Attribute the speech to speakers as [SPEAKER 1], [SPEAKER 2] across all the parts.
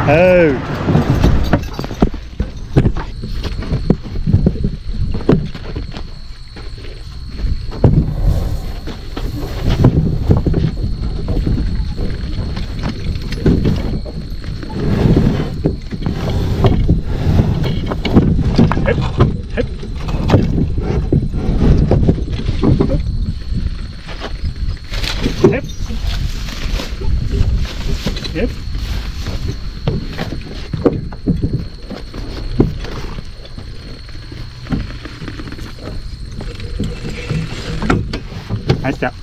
[SPEAKER 1] Oh. Yep. Nice job.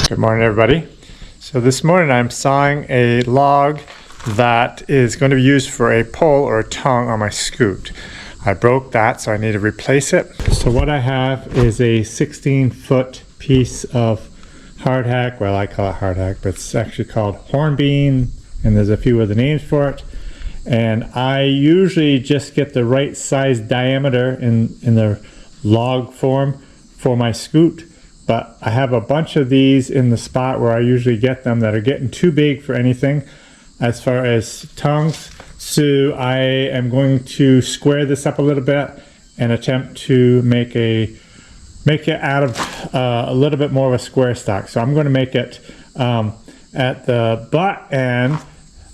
[SPEAKER 1] Good morning, everybody. So this morning I'm sawing a log that is going to be used for a pole or a tongue on my scoot. I broke that, so I need to replace it. So what I have is a 16-foot piece of hardhack. Well, I call it hardhack, but it's actually called hornbeam, and there's a few other names for it. And I usually just get the right size diameter in the log form for my scoot. But I have a bunch of these in the spot where I usually get them that are getting too big for anything as far as tongues. So I am going to square this up a little bit and attempt to make it out of a little bit more of a square stock. So I'm going to make it at the butt end.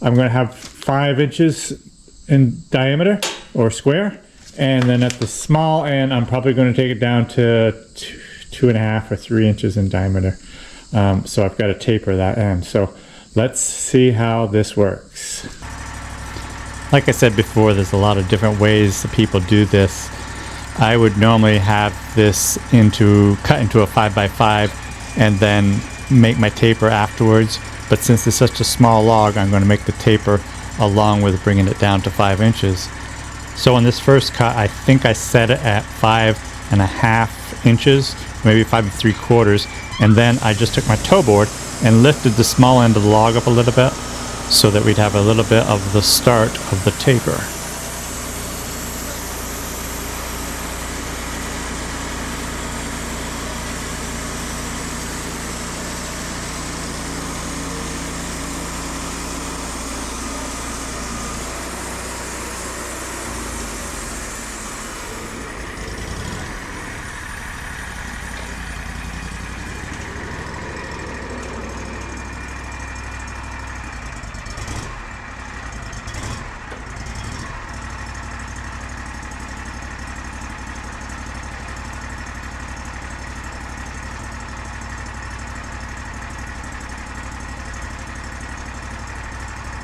[SPEAKER 1] I'm going to have 5 inches in diameter or square, and then at the small end I'm probably going to take it down to 2.5 or 3 inches in diameter. So I've got to taper that end. So let's see how this works. Like I said before, there's a lot of different ways that people do this. I would normally have this cut into a 5x5 and then make my taper afterwards. But since it's such a small log, I'm going to make the taper along with bringing it down to 5 inches. So on this first cut, I think I set it at 5.5 inches, maybe 5 3/4, and then I just took my toe board and lifted the small end of the log up a little bit so that we'd have a little bit of the start of the taper.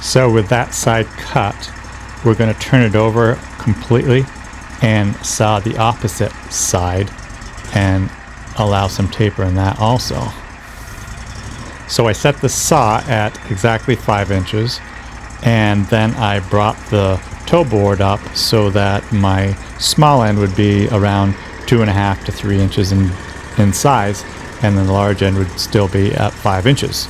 [SPEAKER 1] So with that side cut, we're going to turn it over completely and saw the opposite side and allow some taper in that also. So I set the saw at exactly 5 inches, and then I brought the toe board up so that my small end would be around 2.5 to 3 inches in size, and then the large end would still be at 5 inches.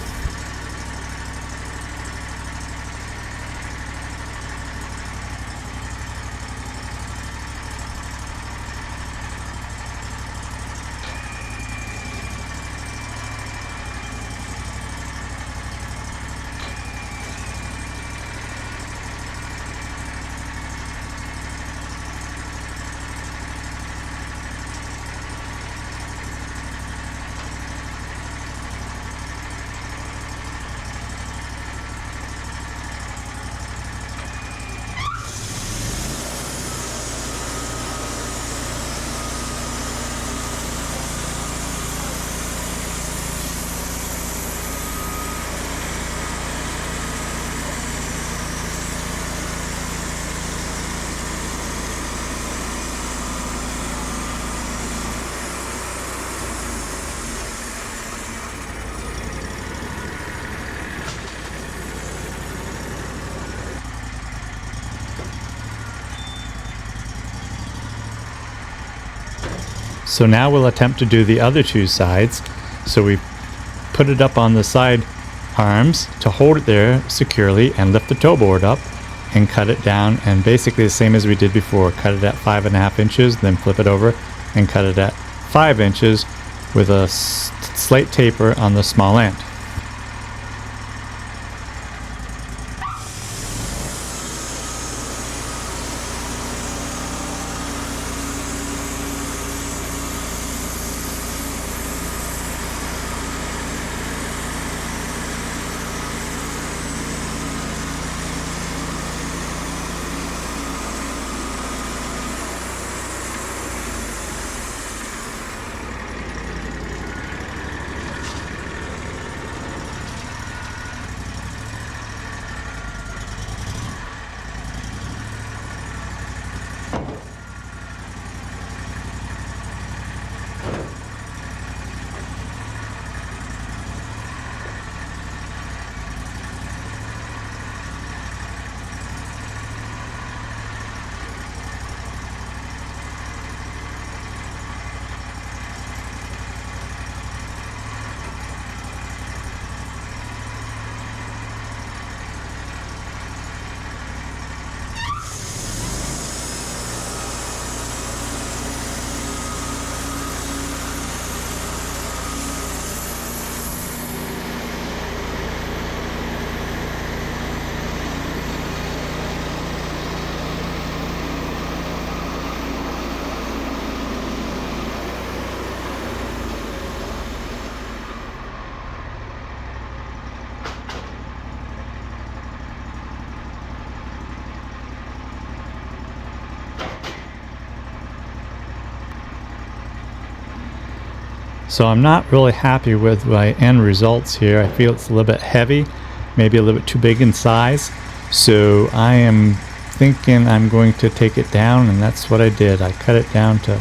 [SPEAKER 1] So now we'll attempt to do the other two sides. So we
[SPEAKER 2] put it up on the side arms to hold it there securely and lift the toe board up and cut it down, and basically the same as we did before. Cut it at 5.5 inches, then flip it over and cut it at 5 inches with a slight taper on the small end. So I'm not really happy with my end results here. I feel it's a little bit heavy, maybe a little bit too big in size. So I am thinking I'm going to take it down, and that's what I did. I cut it down to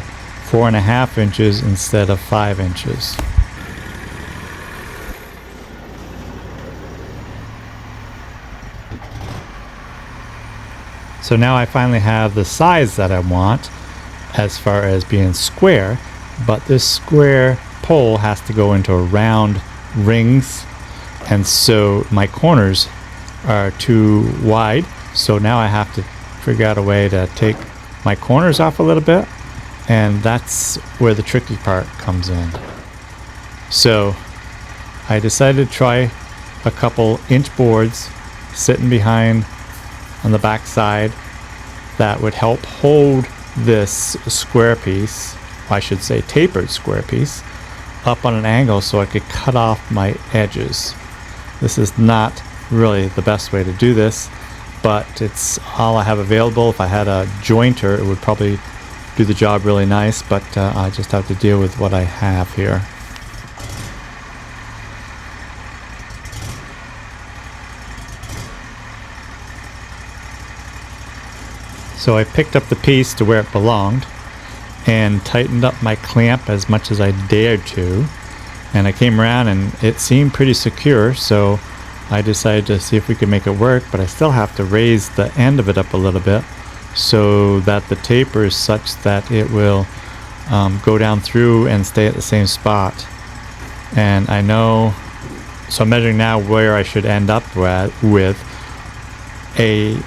[SPEAKER 2] 4.5 inches instead of 5 inches. So now I finally have the size that I want as far as being square, but this square pole has to go into round rings, and so my corners are too wide. So now I have to figure out a way to take my corners off a little bit, and that's where the tricky part comes in. So I decided to try a couple inch boards sitting behind on the back side that would help hold this square piece, I should say tapered square piece, up on an angle so I could cut off my edges. This is not really the best way to do this, but it's all I have available. If I had a jointer, it would probably do the job really nice, but I just have to deal with what I have here. So I picked up the piece to where it belonged and tightened up my clamp as much as I dared to, and I came around and it seemed pretty secure, so I decided to see if we could make it work. But I still have to raise the end of it up a little bit so that the taper is such that it will go down through and stay at the same spot. And I know, so I'm measuring now where I should end up with a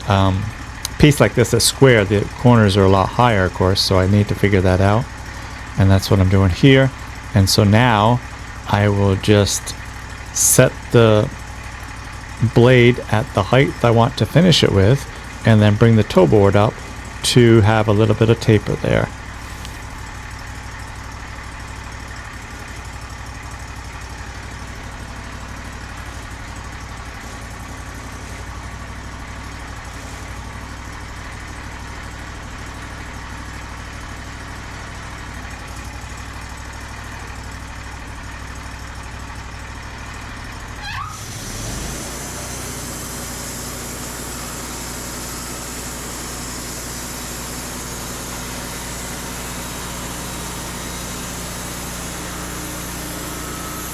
[SPEAKER 2] piece like this, a square. The corners are a lot higher, of course, so I need to figure that out, and that's what I'm doing here. And so now I will just set the blade at the height I want to finish it with, and then bring the toe board up to have a little bit of taper there.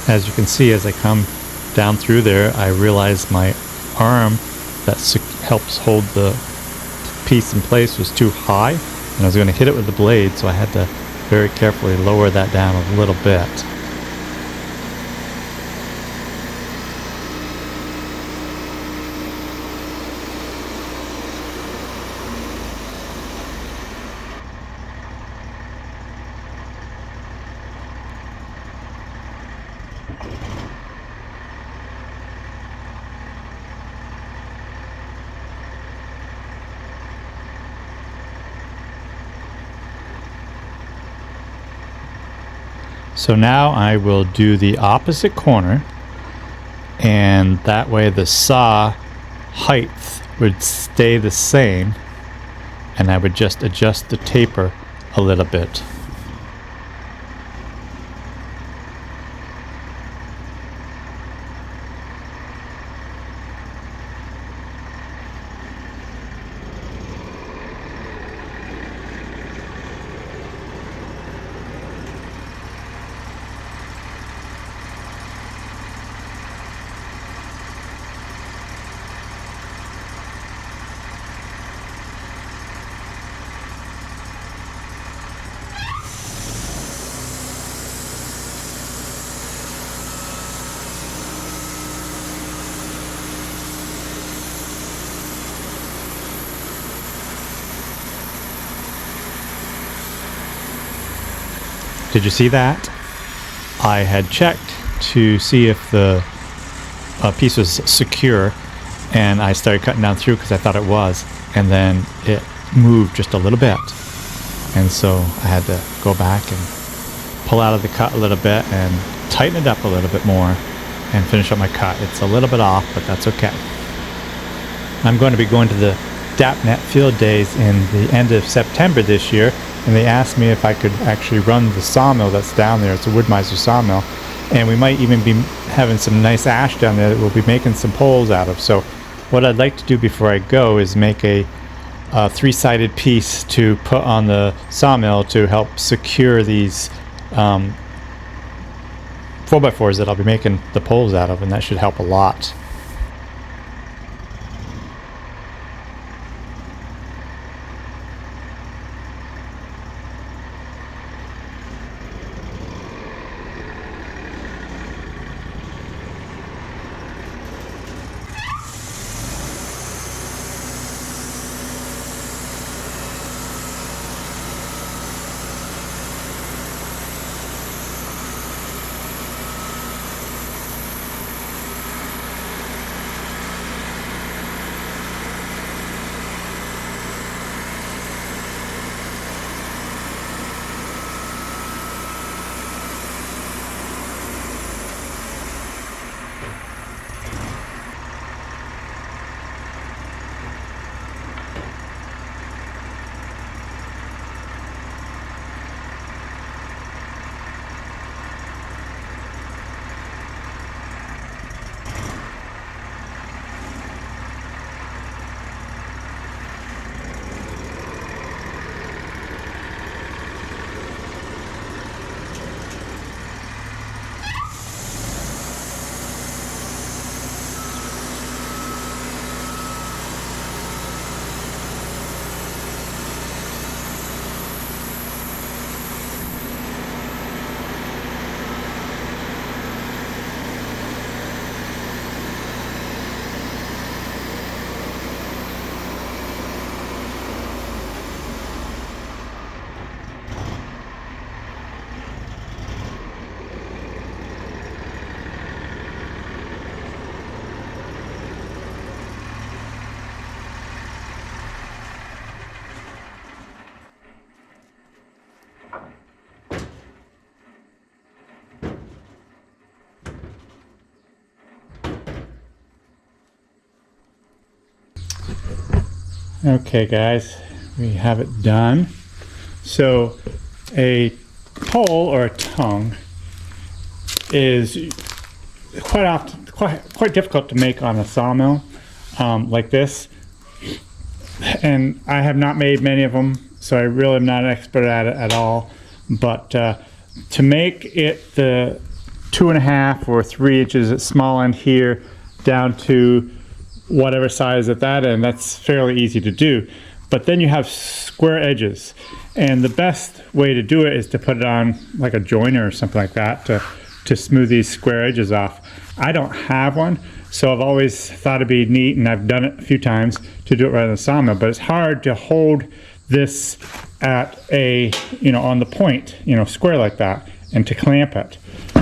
[SPEAKER 2] As you can see, as I come down through there, I realized my arm that helps hold the piece in place was too high, and I was going to hit it with the blade, so I had to very carefully lower that down a little bit. So now I will do the opposite corner, and that way the saw height would stay the same, and I would just adjust the taper a little bit. Did you see that? I had checked to see if the piece was secure, and I started cutting down through because I thought it was, and then it moved just a little bit, and so I had to go back and pull out of the cut a little bit and tighten it up a little bit more and finish up my cut. It's a little bit off, but that's okay. I'm going to be going to the DAPNet field days in the end of September this year, and they asked me if I could actually run the sawmill that's down there. It's a Woodmizer Sawmill, and we might even be having some nice ash down there that we'll be making some poles out of. So what I'd like to do before I go is make a three-sided piece to put on the sawmill to help secure these 4x4s that I'll be making the poles out of, and that should help a lot. Okay guys, we have it done. So a pole or a tongue is quite difficult to make on a sawmill like this, and I have not made many of them, so I really am not an expert at it at all. But to make it the 2.5 or 3 inches at small end here down to whatever size at that end, that's fairly easy to do. But then you have square edges, and the best way to do it is to put it on like a joiner or something like that to smooth these square edges off. I don't have one, so I've always thought it'd be neat, and I've done it a few times to do it right on the sawmill, but it's hard to hold this at a, on the point, square like that, and to clamp it.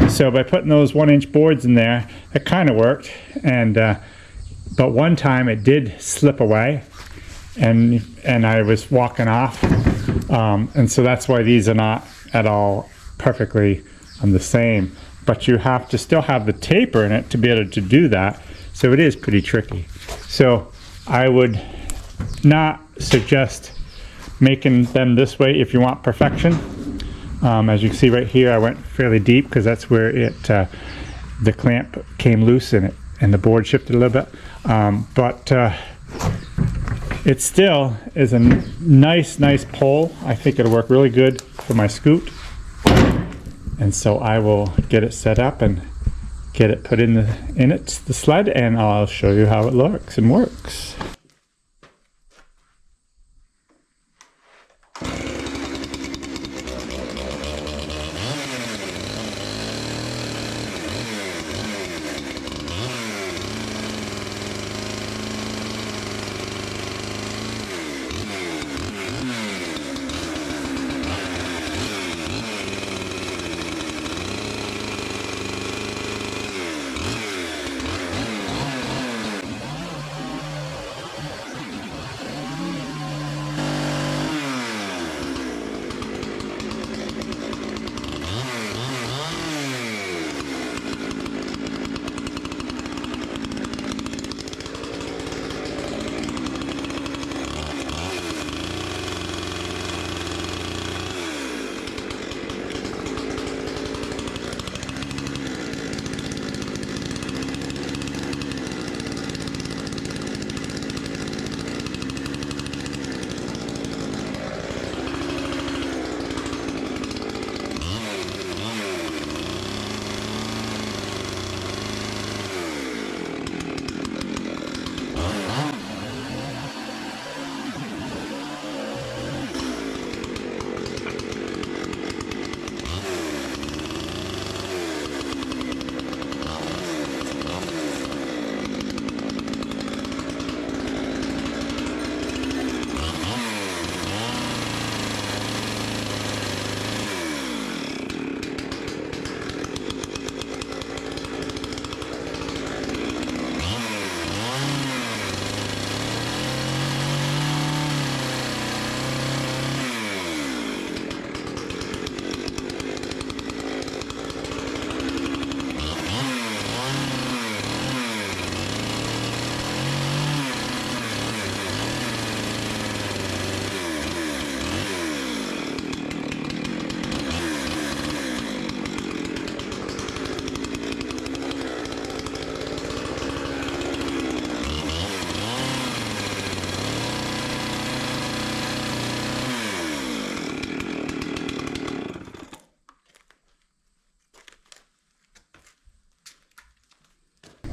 [SPEAKER 2] So by putting those 1-inch boards in there, it kind of worked, and but one time it did slip away, and I was walking off, and so that's why these are not at all perfectly
[SPEAKER 1] I'm the same. But you have to still have the taper in it to be able to do that. So it is pretty tricky. So I would not suggest making them this way if you want perfection. As you can see right here, I went fairly deep because that's where it the clamp came loose in it and the board shifted a little bit. But it still is a nice pole. I think it'll work really good for my scoot. And so I will get it set up and get it put in the sled, and I'll show you how it looks and works.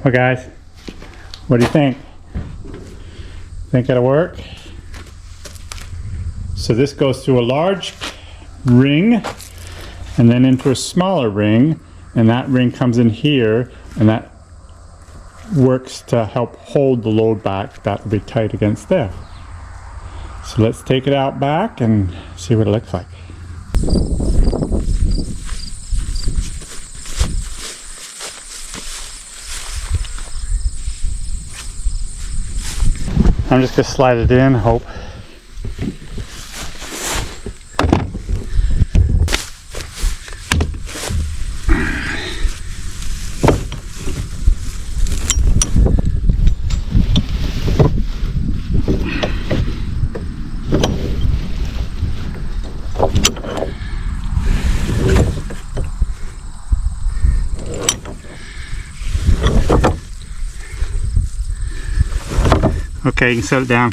[SPEAKER 1] Well guys, what do you think? Think it'll work? So this goes through a large ring and then into a smaller ring, and that ring comes in here, and that works to help hold the load back. That will be tight against there. So let's take it out back and see what it looks like. I'm just going to slide it in, hope. Okay, you can set it down.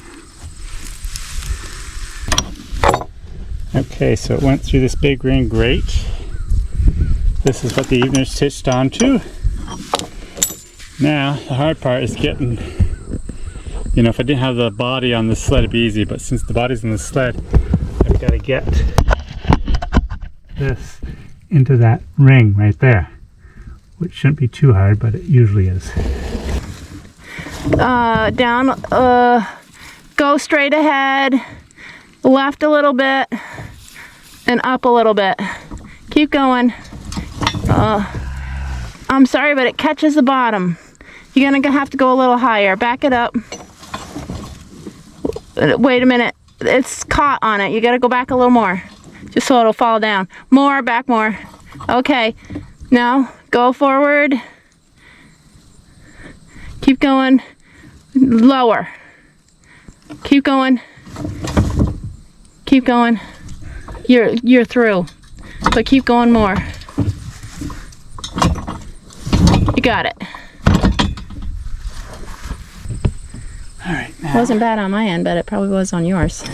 [SPEAKER 1] Okay, so it went through this big ring, great. This is what the evener's stitched onto. Now, the hard part is getting, you know, if I didn't have the body on the sled, it'd be easy, but since the body's on the sled, I've got to get this into that ring right there, which shouldn't be too hard, but it usually is.
[SPEAKER 3] Down, go straight ahead, left a little bit, and up a little bit. Keep going. I'm sorry, but it catches the bottom. You're gonna have to go a little higher. Back it up. Wait a minute. It's caught on it. You gotta go back a little more, just so it'll fall down. More, back more. Okay, now go forward. Keep going. Lower. Keep going. Keep going. You're through. But keep going more. You got it.
[SPEAKER 2] All right, now.
[SPEAKER 3] Wasn't bad on my end, but it probably was on yours.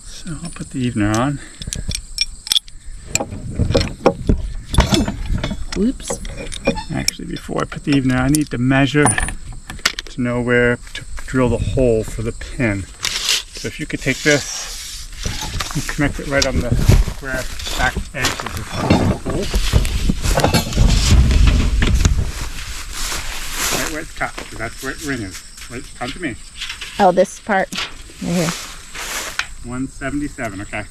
[SPEAKER 2] So I'll put the evener on.
[SPEAKER 3] Whoops.
[SPEAKER 2] Actually, before I put the evener, I need to measure to know where to drill the hole for the pin. So if you could take this and connect it right on the square back edge of the hole. Right where it's cut, because that's where it ring is. Right, come to me.
[SPEAKER 3] Oh, this part right here.
[SPEAKER 2] 177, okay.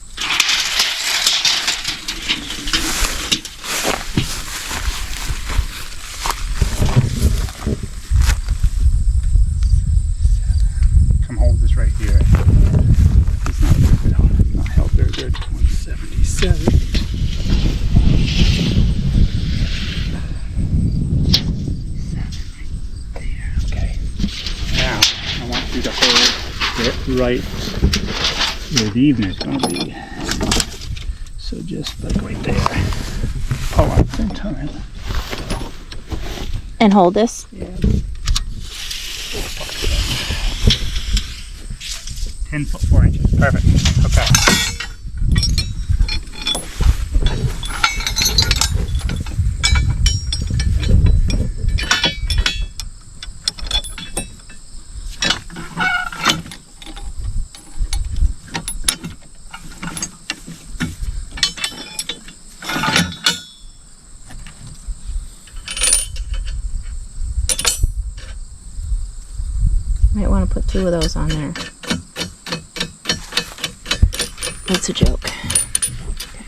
[SPEAKER 2] Come hold this right here. It's not very good. It's not held very good. 177. Okay. Now I want you to hold it right where the evening is going to be. So just like right there. Pull out at the same time.
[SPEAKER 3] And hold this.
[SPEAKER 2] Yeah. 10 foot 4 inches. Perfect. Okay.
[SPEAKER 3] Might want to put 2 of those on there. That's a joke. Okay.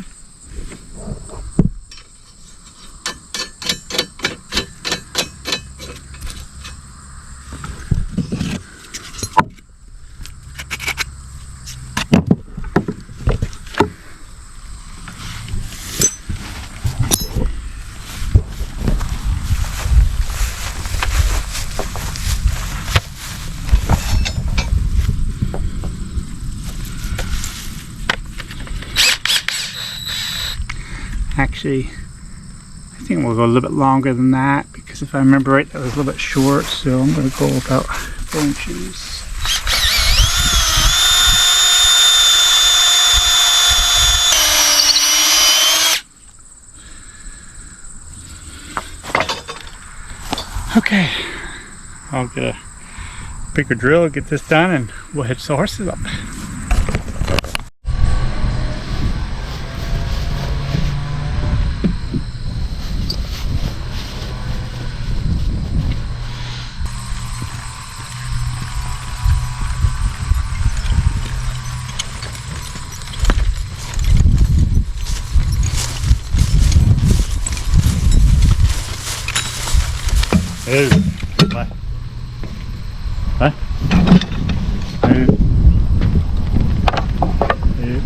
[SPEAKER 2] Actually, I think we'll go a little bit longer than that because if I remember right, that was a little bit short. So I'm going to go about 4 inches. Okay, I'll get a bigger drill, get this done, and we'll hitch the horses up. Hey, what? What? Hey. Hey.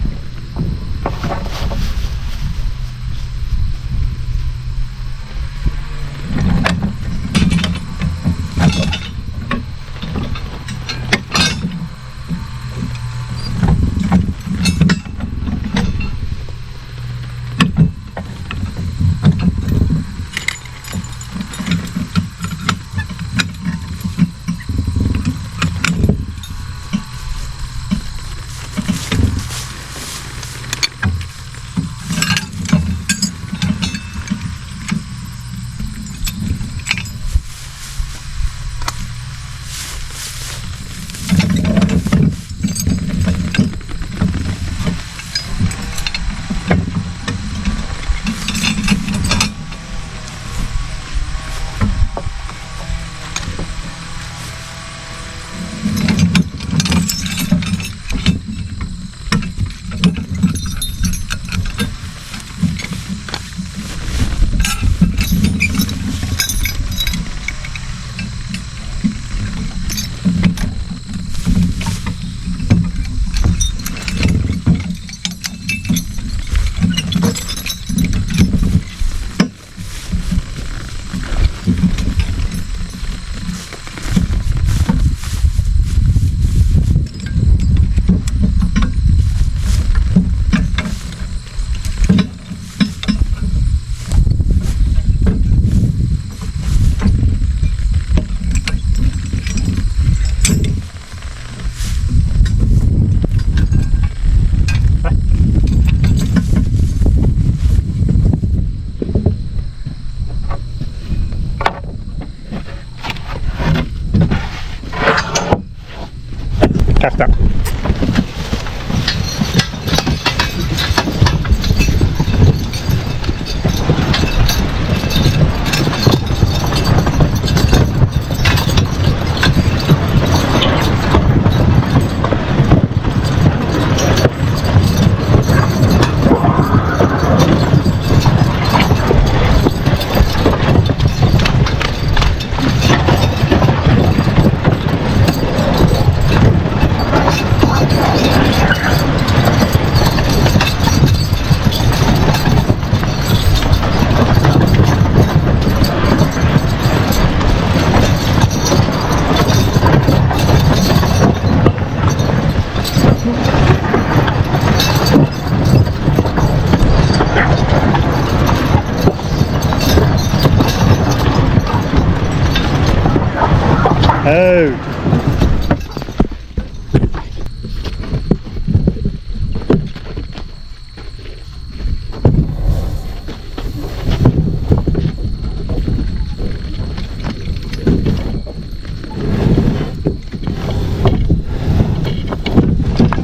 [SPEAKER 1] Oh.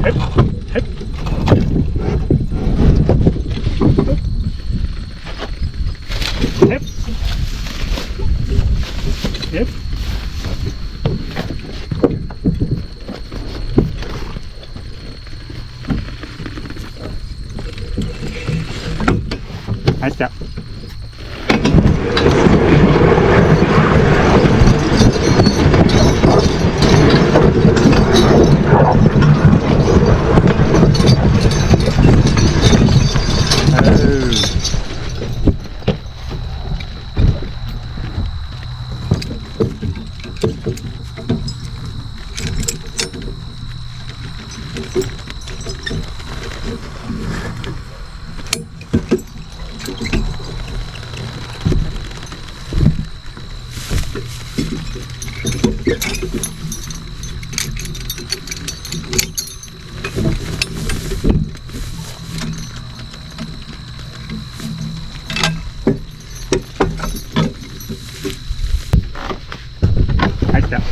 [SPEAKER 1] Hip, hip. Hip. Hip. Nice step. Nice step.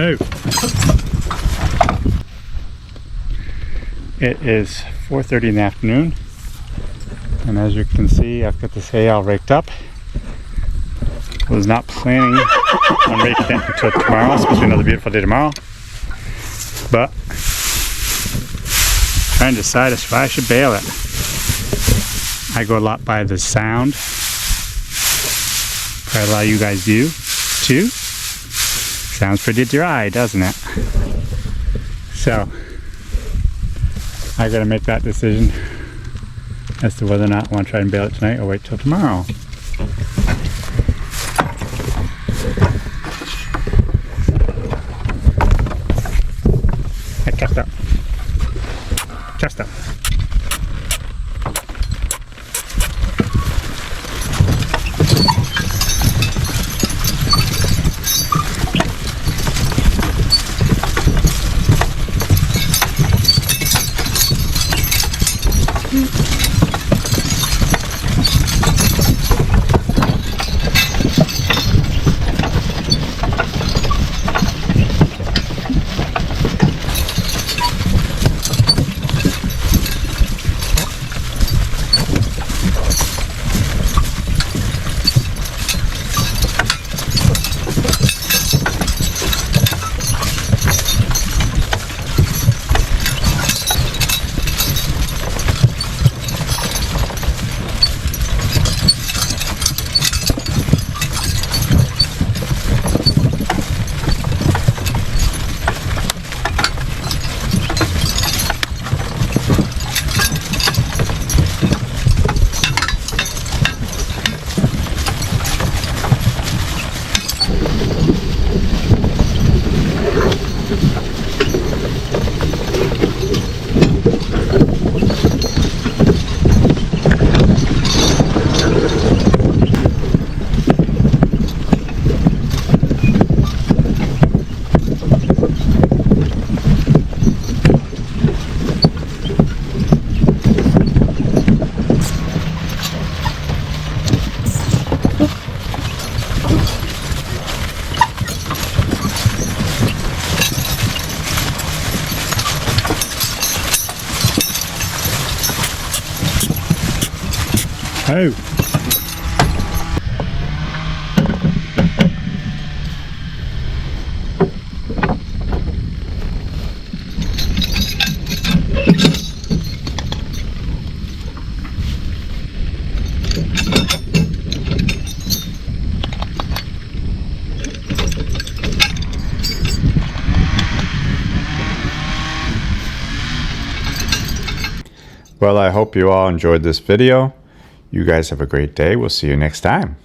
[SPEAKER 1] Oh. It is 4:30 in the afternoon, and as you can see, I've got this hay all raked up. Was not planning on raking it until tomorrow. It's supposed to be another beautiful day tomorrow, but trying to decide if I should bale it. I go a lot by the sound. Probably a lot of you guys do too. Sounds pretty dry, doesn't it? So I gotta make that decision as to whether or not I want to try and bale it tonight or wait till tomorrow. Hey, chest up. Chest up. Oh. Well, I hope you all enjoyed this video. You guys have a great day. We'll see you next time.